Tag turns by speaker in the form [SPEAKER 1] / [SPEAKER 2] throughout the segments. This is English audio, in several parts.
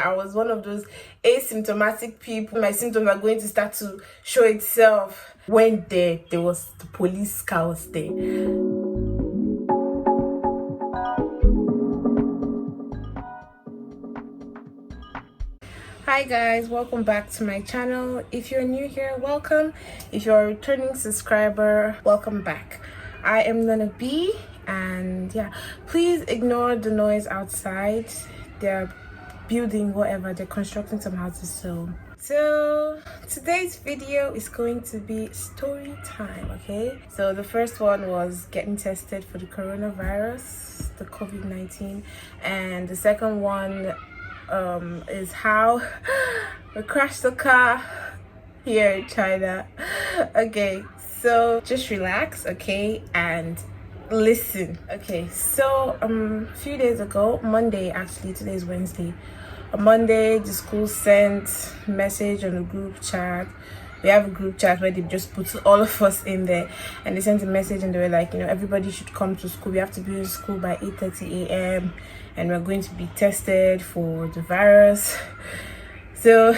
[SPEAKER 1] I was one of those asymptomatic people. My symptoms are going to start to show itself when there was the police car was there. Hi guys, welcome back to my channel. If you're new here, welcome. If you're a returning subscriber, welcome back. I am Nono, and yeah, please ignore the noise outside. They're building whatever, they're constructing some houses. So today's video is going to be story time. Okay, so the first one was getting tested for the coronavirus, the COVID-19, and the second one is how we crashed the car here in China. Okay, so just relax, okay, and listen. Okay, so a few days ago, Monday, actually today is Wednesday, on Monday the school sent message on the group chat. We have a group chat where they just put all of us in there, and they sent a message and they were like, everybody should come to school. We have to be in school by 8:30 a.m. and we're going to be tested for the virus. So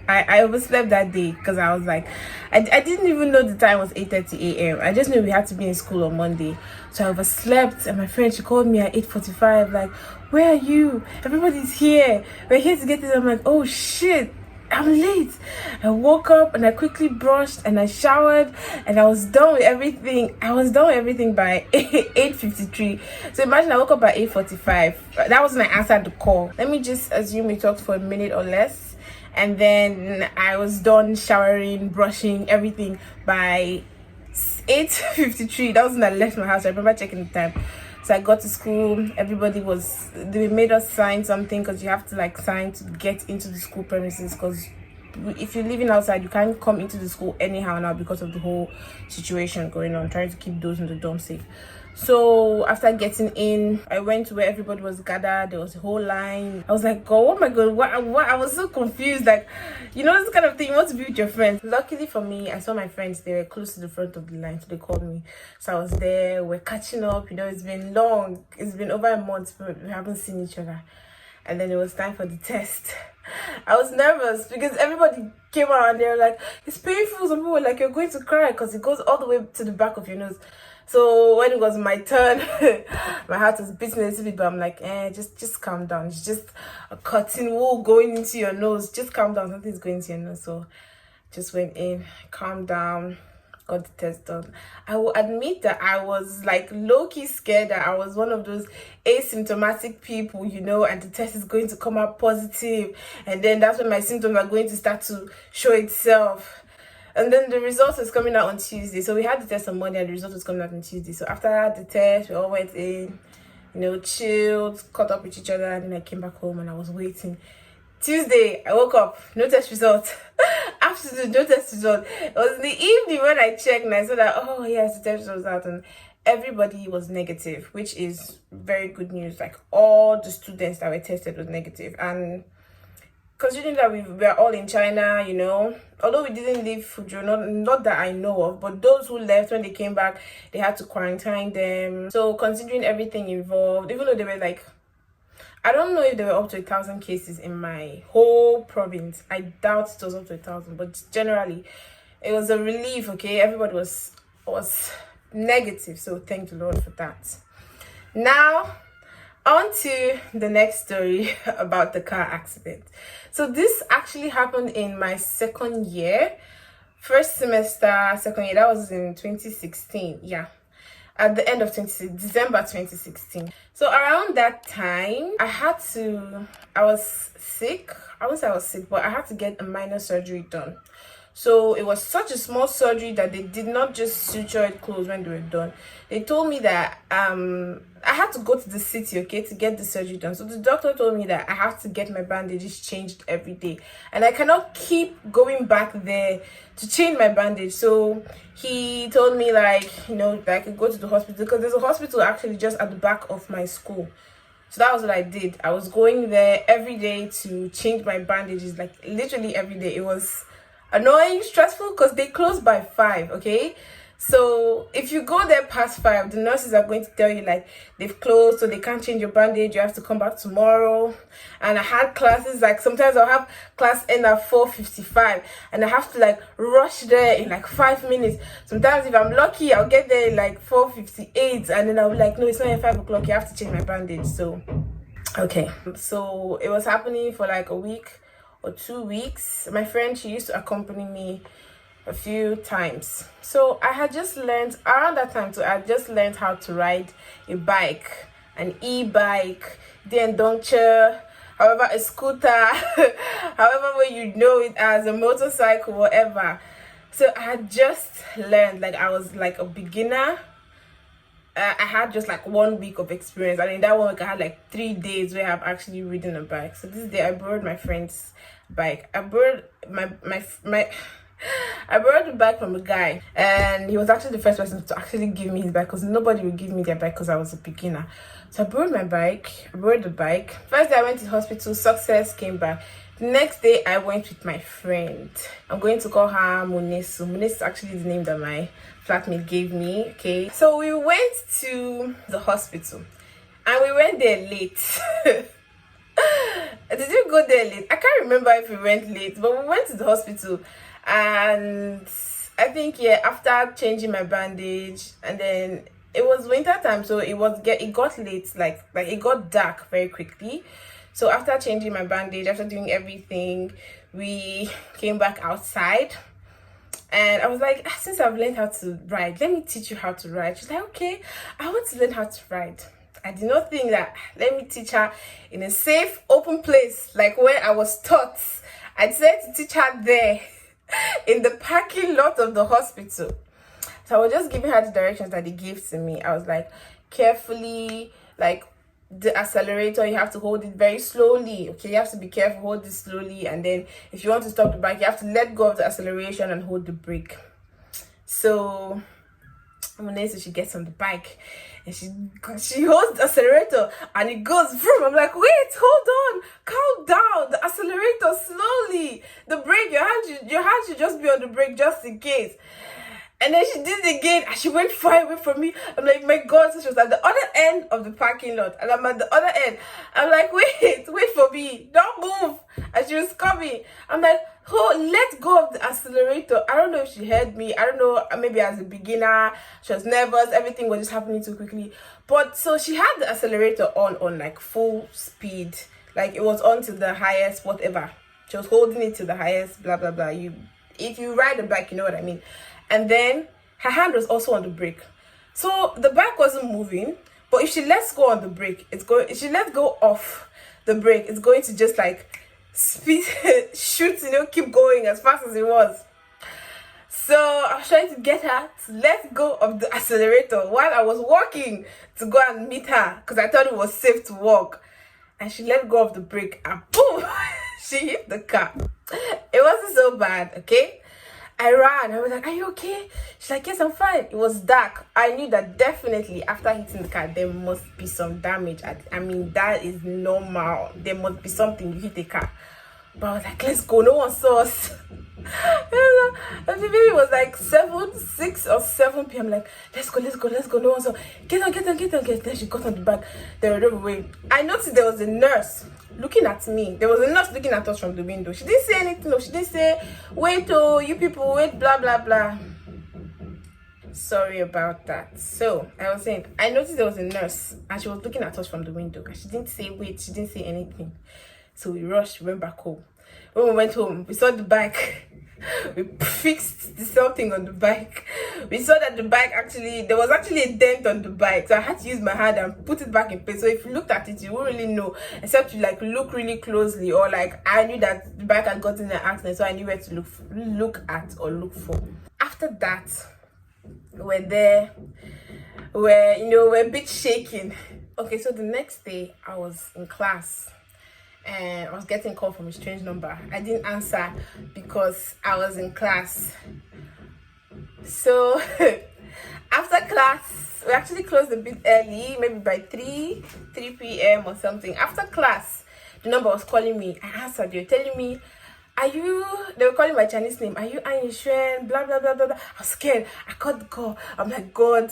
[SPEAKER 1] I overslept that day because I was like, I didn't even know the time was 8:30 a.m. I just knew we had to be in school on Monday. So I overslept, and my friend, she called me at 8:45 like, where are you? Everybody's here. We're here to get this. I'm like, oh shit, I'm late. I woke up and I quickly brushed and I showered and I was done with everything. I was done with everything by 8:53. So imagine I woke up by 8:45. That was when I answered the call. Let me just assume we talked for a minute or less, and then I was done showering, brushing, everything by 8:53. That was when I left my house. I remember checking the time. So I got to school. They made us sign something because you have to sign to get into the school premises, because if you're living outside, you can't come into the school anyhow now because of the whole situation going on, trying to keep those in the dorm safe. So after getting in, I went to where everybody was gathered. There was a whole line. I was like, oh my god, what? I was so confused. This kind of thing, you want to be with your friends. Luckily for me, I saw my friends. They were close to the front of the line, so they called me. So I was there. We're catching up. It's been long. It's been over a month, but we haven't seen each other. And then it was time for the test. I was nervous because everybody came out and they were like, it's painful. Some people were like, you're going to cry because it goes all the way to the back of your nose. So when it was my turn, my heart was beating a little bit, but I'm like, just calm down. It's just a cotton wool going into your nose. Just calm down. Something's going into your nose. So just went in, calmed down, got the test done. I will admit that I was low-key scared that I was one of those asymptomatic people, and the test is going to come out positive, and then that's when my symptoms are going to start to show itself. And then the result is coming out on Tuesday. So we had the test on Monday and the result was coming out on Tuesday. So after the test, we all went in, chilled, caught up with each other, and then I came back home and I was waiting. Tuesday, I woke up, no test result. Afternoon, no test result. It was in the evening when I checked and I saw that, oh yes, the test result was out, and everybody was negative, which is very good news. All the students that were tested was negative. And considering that we were all in China, although we didn't leave Fuzhou, not that I know of, but those who left, when they came back, they had to quarantine them. So considering everything involved, even though they were I don't know if there were up to 1,000 cases in my whole province. I doubt it was up to 1,000, but generally, it was a relief. Okay, everybody was negative, so thank the Lord for that. Now, on to the next story about the car accident. So this actually happened in my second year, first semester, second year. That was in 2016. Yeah, at the end of December 2016. So around that time, I was sick. I won't say I was sick, but I had to get a minor surgery done. So it was such a small surgery that they did not just suture it closed when they were done. They told me that I had to go to the city, okay, to get the surgery done. So the doctor told me that I have to get my bandages changed every day, and I cannot keep going back there to change my bandage. So he told me that I could go to the hospital, because there's a hospital actually just at the back of my school. So that was what I did. I was going there every day to change my bandages, literally every day. It was annoying, stressful, because they closed by 5, okay? So if you go there past 5, the nurses are going to tell you like they've closed, so they can't change your bandage, you have to come back tomorrow. And I had classes, like sometimes I'll have class end at 4:55 and I have to like rush there in like 5 minutes. Sometimes if I'm lucky, I'll get there in like 4:58 and then I'll be like, no, it's not at 5 o'clock, you have to change my bandage. So okay, so it was happening for like a week or 2 weeks. My friend, she used to accompany me a few times. So I had just learned around that time too, I just learned how to ride a bike, an e-bike, then doncher, however, a scooter, however way you know it, as a motorcycle, whatever. So I had just learned, like I was like a beginner. I had just like 1 week of experience, and in that 1 week I had like 3 days where I've actually ridden a bike. So this day I borrowed my friend's bike. I borrowed I borrowed the bike from a guy, and he was actually the first person to actually give me his bike, because nobody would give me their bike because I was a beginner. So I borrowed my bike, I borrowed the bike. First day I went to the hospital, success, came back. The next day I went with my friend. I'm going to call her Monesu. Monesu is actually the name that my flatmate gave me, okay? So we went to the hospital, and we went there late. Did you go there late? I can't remember if we went late, but we went to the hospital. And I think, yeah, after changing my bandage, and then it was winter time, so it got late, like it got dark very quickly. So after changing my bandage, after doing everything, we came back outside, and I was like, since I've learned how to ride, let me teach you how to ride. She's like, okay, I want to learn how to ride. I did not think that, let me teach her in a safe, open place, like where I was taught. I decided to teach her there in the parking lot of the hospital. So I was just giving her the directions that they gave to me. I was like, carefully, like the accelerator, you have to hold it very slowly. Okay, you have to be careful, hold it slowly, and then if you want to stop the bike, you have to let go of the acceleration and hold the brake. So so she gets on the bike and she holds the accelerator and it goes vroom. I'm like, wait, hold on, calm down, the accelerator, slowly, the brake, your hand should just be on the brake just in case. And then she did it again and she went far away from me. I'm like, my God, so she was at the other end of the parking lot and I'm at the other end. I'm like, wait for me, don't move. And she was coming. I'm like, oh, let go of the accelerator. I don't know if she heard me. I don't know, maybe as a beginner, she was nervous. Everything was just happening too quickly. But so she had the accelerator on like full speed. Like it was on to the highest, whatever. She was holding it to the highest, blah, blah, blah. If you ride a bike, you know what I mean. And then her hand was also on the brake. So the bike wasn't moving, but if she lets go on the brake, if she lets go off the brake, it's going to just like speed, shoot, keep going as fast as it was. So I was trying to get her to let go of the accelerator while I was walking to go and meet her, because I thought it was safe to walk. And she let go of the brake and boom, she hit the car. It wasn't so bad, okay? I ran. I was like, are you okay? She's like, yes, I'm fine. It was dark. I knew that definitely after hitting the car, there must be some damage. I mean, that is normal. There must be something. You hit the car. But I was like, let's go. No one saw us. And the baby was like 6 or 7 p.m. Like, let's go. No one saw. Get on. Then she got on the back. They were away. I noticed there was a nurse looking at me. There was a nurse looking at us from the window. She didn't say anything. No, she didn't say, wait, oh, you people, wait, blah, blah, blah. Sorry about that. So I was saying, I noticed there was a nurse and she was looking at us from the window. And she didn't say wait. She didn't say anything. So we rushed, went back home. When we went home, we saw the bike. We fixed something on the bike. We saw that the bike there was actually a dent on the bike. So I had to use my hand and put it back in place. So if you looked at it, you wouldn't really know, except you like look really closely, or like I knew that the bike had gotten in an accident, so I knew where to look at or look for. After that, we're a bit shaking. Okay, so the next day I was in class and I was getting a call from a strange number. I didn't answer because I was in class. So after class, we actually closed a bit early, maybe by 3 p.m. or something. After class, the number was calling me. I answered. They were telling me Are you, they were calling my Chinese name, are you An Yishuan, blah blah blah blah blah. I was scared. I called the call. I'm like, God,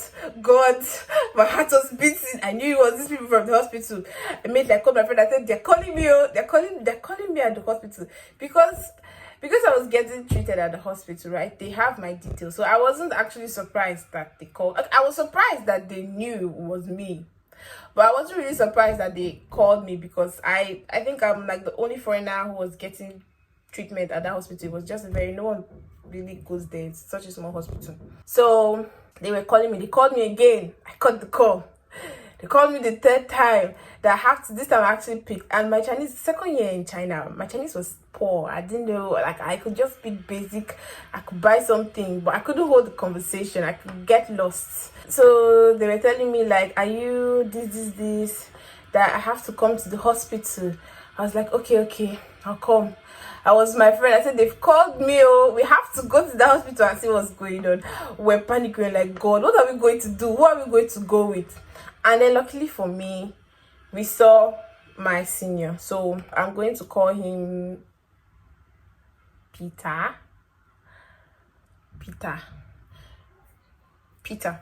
[SPEAKER 1] my heart was beating. I knew it was these people from the hospital. I made like call my friend. I said, they're calling me, oh, they're calling me at the hospital because I was getting treated at the hospital, right? They have my details. So I wasn't actually surprised that they called. I was surprised that they knew it was me. But I wasn't really surprised that they called me because I think I'm like the only foreigner who was getting treatment at that hospital. It was just no one really goes there. It's such a small hospital. So they were calling me. They called me again. I cut the call. They called me the third time. That I have to, this time I actually picked. And my Chinese, second year in China, my Chinese was poor. I didn't know, like I could just speak basic. I could buy something, but I couldn't hold the conversation. I could get lost. So they were telling me like, are you this, that I have to come to the hospital. I was like, okay, I'll come. I was my friend. I said, they've called me. Oh, we have to go to the hospital and see what's going on. We're panicking like, God, what are we going to do? Who are we going to go with? And then luckily for me, we saw my senior. So I'm going to call him Peter.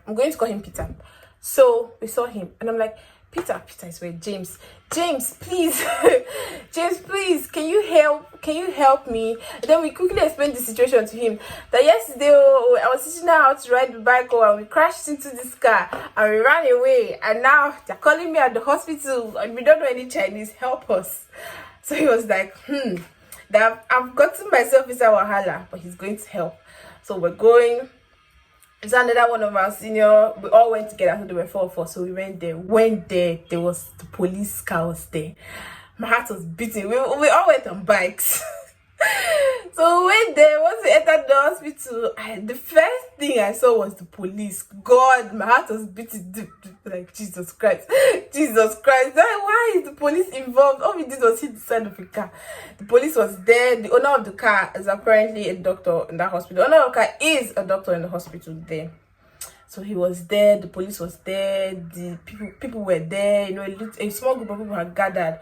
[SPEAKER 1] I'm going to call him Peter. So we saw him and I'm like, Peter is where James, please, James, please, can you help me? And then we quickly explained the situation to him. That yesterday, I was teaching her how to ride the bike, and we crashed into this car, and we ran away. And now they're calling me at the hospital, and we don't know any Chinese. Help us. So he was like, that I've gotten myself inside wahala, but he's going to help. So we're going. It's another one of our senior. We all went together. So there were 4 of us. So we went there. There was the police car was there. My heart was beating. We all went on bikes. So we went there. Once we entered the hospital, the first thing I saw was the police. God, my heart was beating. Like, Jesus Christ. Why is the police involved? All we did was hit the side of the car. The police was there. The owner of the car is apparently a doctor in that hospital. The owner of the car is a doctor in the hospital there. So he was there. The police was there. The people were there. You know, a small group of people had gathered.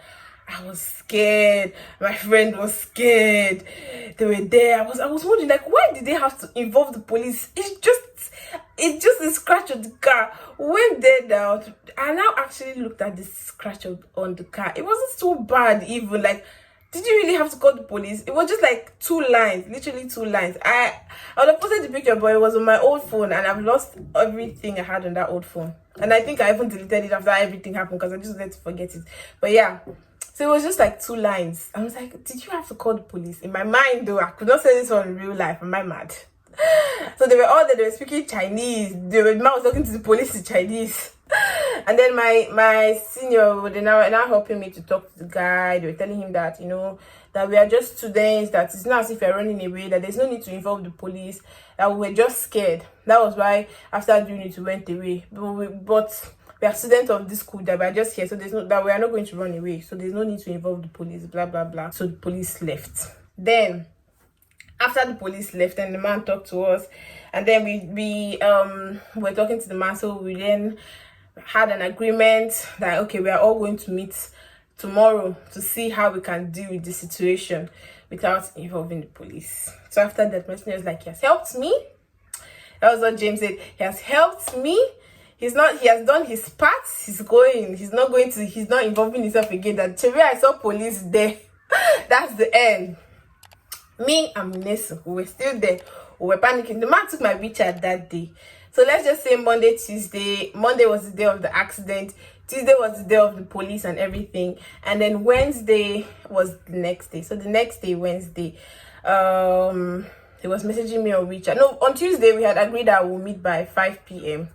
[SPEAKER 1] I was scared. My friend was scared. They were there. I was wondering, like, why did they have to involve the police? It's just a scratch on the car. Went there now. I now actually looked at the scratch on the car. It wasn't so bad even. Like, did you really have to call the police? It was just like 2 lines, literally 2 lines. I would have posted the picture, but it was on my old phone, and I've lost everything I had on that old phone. And I think I even deleted it after everything happened because I just wanted to forget it. But yeah. So it was just like 2 lines. I was like, did you have to call the police? In my mind, though, I could not say this one in real life. Am I mad? So they were all there. They were speaking Chinese. Man was talking to the police in Chinese. And then my senior, they now helping me to talk to the guy. They were telling him that, you know, that we are just students, that it's not as if you're running away, that there's no need to involve the police, that we were just scared. That was why after doing it, we went away. But we are students of this school, that we are just here, so there's no, that we are not going to run away, so there's no need to involve the police, blah blah blah. So the police left. Then after the police left, and the man talked to us, and then we were talking to the man. So we then had an agreement that, okay, we are all going to meet tomorrow to see how we can deal with the situation without involving the police. So after that, my senior was like, he has helped me. That was what James said. He has helped me. He has done his part. He's not involving himself again. That today I saw police there. That's the end. Me and Nesu, we were still there. We were panicking. The man took my WeChat that day. So let's just say Monday, Tuesday. Monday was the day of the accident. Tuesday was the day of the police and everything. And then Wednesday was the next day. So the next day, Wednesday, he was messaging me on WeChat. No, on Tuesday we had agreed that we'll meet by 5 p.m.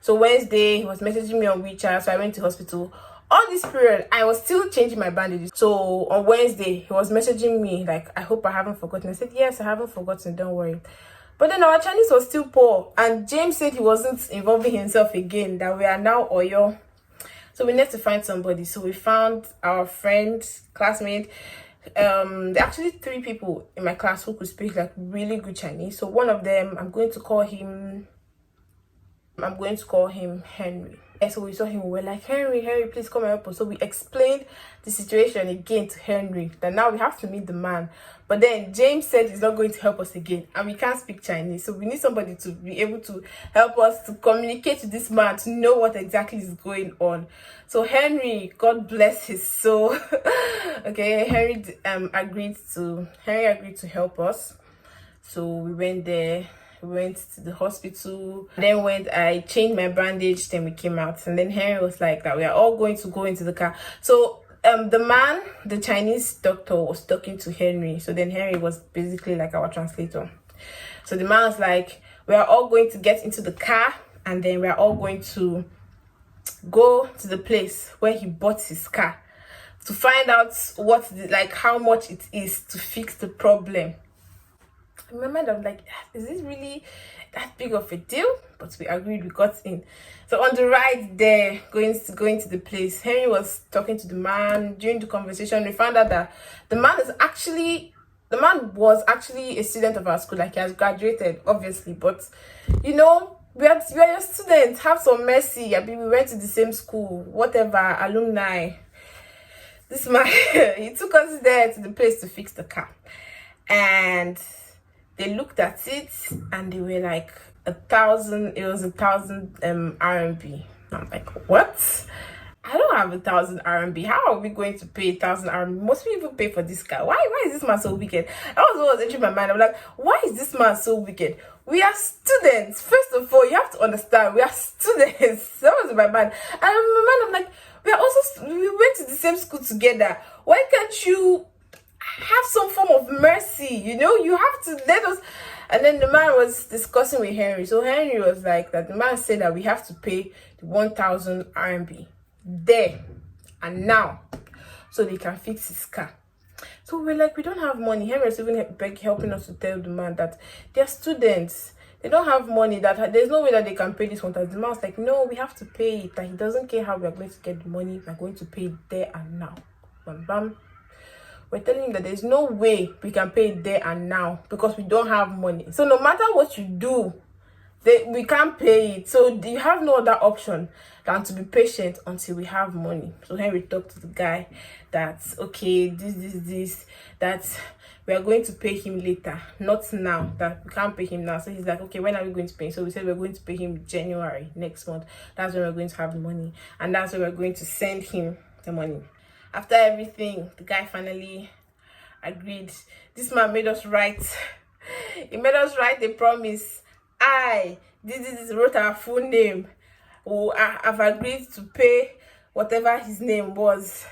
[SPEAKER 1] So Wednesday, he was messaging me on WeChat, so I went to hospital. All this period, I was still changing my bandages. So on Wednesday, he was messaging me, like, I hope I haven't forgotten. I said, yes, I haven't forgotten, don't worry. But then our Chinese was still poor. And James said he wasn't involving himself again, that we are now Oyo. So we need to find somebody. So we found our friend, classmate. There are actually 3 people in my class who could speak like really good Chinese. So one of them, I'm going to call him Henry. So we saw him, we were like, Henry, please come and help us. So we explained the situation again to Henry, that now we have to meet the man. But then James said he's not going to help us again, and we can't speak Chinese. So we need somebody to be able to help us to communicate to this man, to know what exactly is going on. So Henry, God bless his soul. Okay, Henry agreed to help us. So we went there. We went to the hospital. Then I changed my bandage. Then we came out, and then Henry was like that we are all going to go into the car. So the Chinese doctor was talking to Henry. So then Henry was basically like our translator. So the man was like, we are all going to get into the car, and then we are all going to go to the place where he bought his car to find out how much it is to fix the problem. In my mind, I'm like, is this really that big of a deal? But we agreed, we got in. So on the ride there, going to the place, Henry was talking to the man. During the conversation, we found out that the man was actually a student of our school. Like, he has graduated, obviously, but we are your students. Have some mercy. I mean, we went to the same school, whatever, alumni. This man, he took us there to the place to fix the car, and they looked at it and they were like 1,000. It was 1,000 RMB. I'm like, what? I don't have 1,000 RMB. How are we going to pay 1,000 RMB? Most people pay for this car. Why is this man so wicked? That was what was entering my mind. I'm like, why is this man so wicked? We are students. First of all, you have to understand, we are students. That was in my mind. And in my mind, I'm like, we went to the same school together. Why can't you have some form of mercy? You have to let us. And then the man was discussing with Henry. So Henry was like that. The man said that we have to pay the 1,000 RMB there and now, so they can fix his car. So we're like, we don't have money. Henry was even helping us to tell the man that they're students. They don't have money, that there's no way that they can pay this 1,000. The man was like, no, we have to pay it. That he doesn't care how we're going to get the money. We're going to pay it there and now. Bam, bam. We're telling him that there's no way we can pay it there and now because we don't have money. So no matter what you do, we can't pay it. So you have no other option than to be patient until we have money. So Henry talked to the guy that, okay, this, that we are going to pay him later, not now, that we can't pay him now. So he's like, okay, when are we going to pay him? So we said we're going to pay him January, next month. That's when we're going to have the money. And that's when we're going to send him the money. After everything, the guy finally agreed. This man made us write. He made us write a promise. This wrote our full name. I've agreed to pay whatever his name was,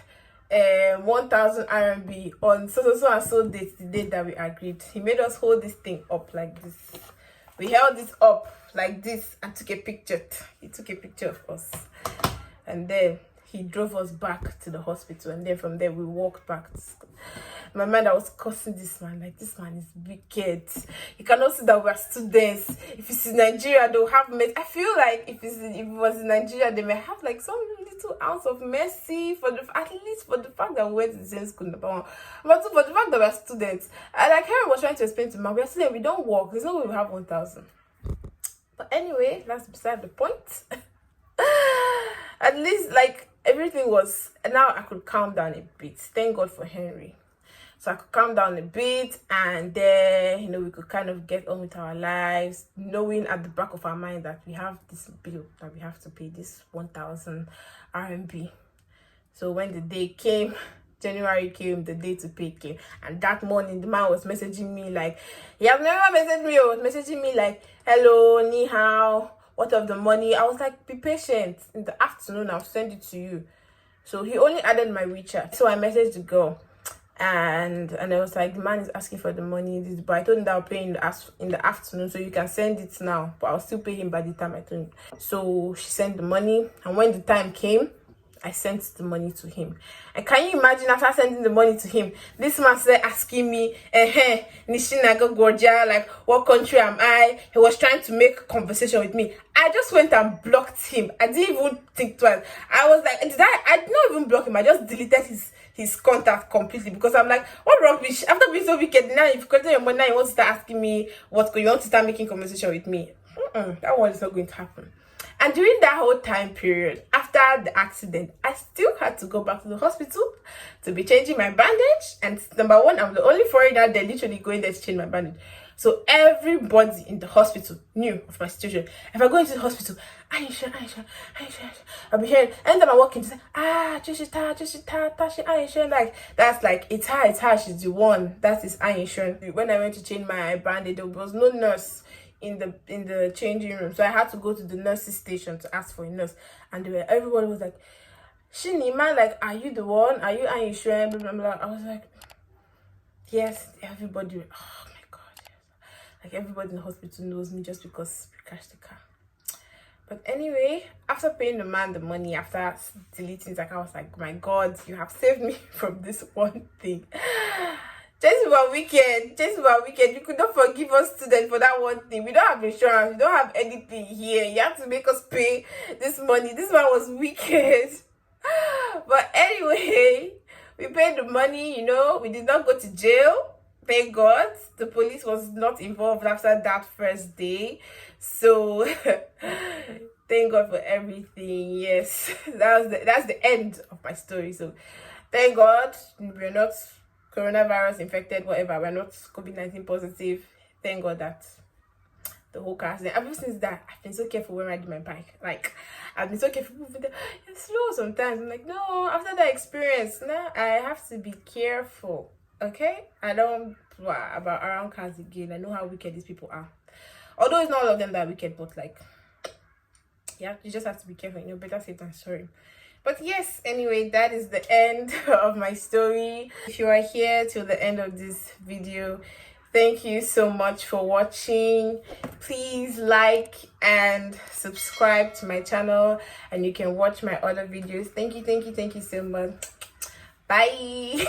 [SPEAKER 1] 1,000 RMB on so and so date, the date that we agreed. He made us hold this thing up like this. We held it up like this and took a picture. He took a picture of us, and then he drove us back to the hospital, and then from there we walked back to school. In my mind, I was cursing this man, like, this man is wicked. You cannot see that we are students. If it's in Nigeria, they'll have mercy. I feel like if it was in Nigeria, they may have like some little ounce of mercy at least for the fact that we went to the same school, number one. But for the fact that we're students. And like Henry was trying to explain to me, we're students, we don't work. There's no way we have 1,000. But anyway, that's beside the point. At least, like, everything was, now I could calm down a bit. Thank God for Henry. So I could calm down a bit, and then, we could kind of get on with our lives, knowing at the back of our mind that we have this bill that we have to pay, this 1,000 RMB. So when the day came, January came, the day to pay came, and that morning the man was messaging me like, he has never messaged me, he was messaging me like, hello, ni hao, what of the money? I was like, be patient, in the afternoon I'll send it to you. So he only added my WeChat. So I messaged the girl, and I was like, the man is asking for the money, but I told him that I'll pay in the afternoon, so you can send it now, but I'll still pay him by the time I told him. So she sent the money, and when the time came, I sent the money to him. And can you imagine, after sending the money to him, this man started asking me, Nishinaga Gorgia, like, what country am I? He was trying to make conversation with me. I just went and blocked him. I didn't even think twice. I was like, I did not even block him. I just deleted his contact completely, because I'm like, what rubbish? After being so wicked, now you've collected your money, now you want to start asking me you want to start making conversation with me. That one is not going to happen. And during that whole time period, after the accident, I still had to go back to the hospital to be changing my bandage. And number one, I'm the only foreigner there literally going there to change my bandage. So everybody in the hospital knew of my situation. If I go into the hospital, Aisha, I'll be hearing, anytime I walk in, say, Jishita, Tashi, Aisha, like, that's like, it's her, she's the one, that is Aisha. When I went to change my bandage, there was no nurse in the changing room, so I had to go to the nurse's station to ask for a nurse, and everybody was like, Shinima, like, are you the one? Are you Aisha? Blah, blah, blah. I was like, yes, everybody. Oh my god, yes. Like, everybody in the hospital knows me just because we crashed the car. But anyway, after paying the man the money, after deleting it, I was like, my god, you have saved me from this one thing. Just about weekend. You could not forgive us, students, for that one thing. We don't have insurance. We don't have anything here. You have to make us pay this money. This one was wicked. But anyway, we paid the money, you know. We did not go to jail. Thank God. The police was not involved after that first day. So, thank God for everything. Yes, that's the end of my story. So, thank God we're not coronavirus infected, whatever. We're not COVID-19 positive. Thank God that the whole car accident. Ever since that, I've been so careful when riding my bike. Like, I've been so careful moving there. It's slow sometimes. I'm like, no, after that experience, now I have to be careful. Okay? I don't about around cars again. I know how wicked these people are. Although it's not all of them that are wicked, but like, yeah, you just have to be careful. You know, better safe than sorry. But yes, anyway, that is the end of my story. If you are here till the end of this video, thank you so much for watching. Please like and subscribe to my channel, and you can watch my other videos. Thank you so much. Bye.